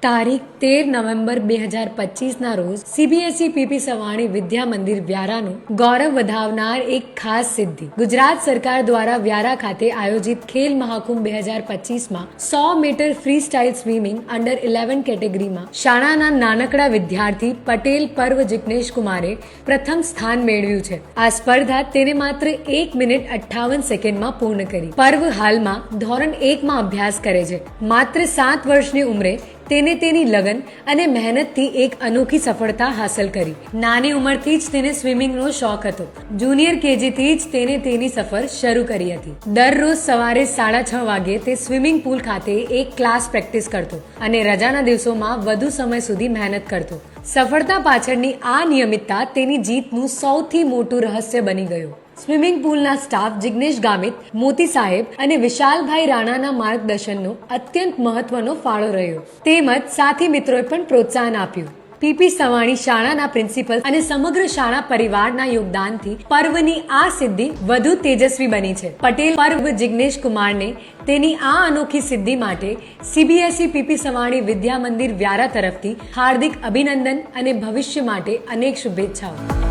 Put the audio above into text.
તારીખ 13 નવેમ્બર 2025ના રોજ CBSE PP Savani Vidya Mandir વ્યારાનું ગૌરવ વધાવનાર એક ખાસ સિદ્ધિ. ગુજરાત સરકાર દ્વારા વ્યારા ખાતે આયોજિત ખેલ મહાકુંભ 2025માં 100 metre freestyle swimming under 11 કેટેગરીમાં શાળાના નાનકડા વિદ્યાર્થી પટેલ પર્વ જિગ્નેશ કુમારે પ્રથમ સ્થાન મેળવ્યું છે. આ સ્પર્ધા તેને માત્ર 1 મિનિટ 58 સેકન્ડમાં પૂર્ણ કરી. પર્વ હાલમાં ધોરણ 1માં અભ્યાસ કરે છે. માત્ર 7 વર્ષની ઉંમરે તેને તેની લગન અને મહેનતથી એક અનોખી સફળતા હાંસલ કરી. નાની ઉંમરથી જ તેને સ્વિમિંગનો શોખ હતો. જુનિયર કેજીથી જ તેને તેની સફર શરૂ કરી હતી. દરરોજ સવારે 6:30 વાગે તે સ્વિમિંગ પુલ ખાતે એક ક્લાસ પ્રેક્ટિસ કરતો અને રજાના દિવસોમાં વધુ સમય સુધી મહેનત કરતો. સફળતા પાછળની આ નિયમિતતા તેની જીતનું સૌથી મોટું રહસ્ય બની ગયું. સ્વિમિંગ પુલના સ્ટાફ જિગ્નેશ ગામિત, મોતી સાહેબ અને વિશાલભાઈ રાણાના માર્ગદર્શનનો અત્યંત મહત્વનો ફાળો રહ્યો. તેમજ સાથી મિત્રોએ પણ પ્રોત્સાહન આપ્યું. પીપી સવાણી શાળાના પ્રિન્સિપલ અને સમગ્ર શાળા પરિવારના યોગદાનથી પર્વની આ સિદ્ધિ વધુ તેજસ્વી બની છે. પટેલ પર્વ જિગ્નેશ કુમારને તેની આ અનોખી સિદ્ધિ માટે સીબીએસઈ પીપી સવાણી વિદ્યા મંદિર વ્યારા તરફથી હાર્દિક અભિનંદન અને ભવિષ્ય માટે અનેક શુભેચ્છાઓ.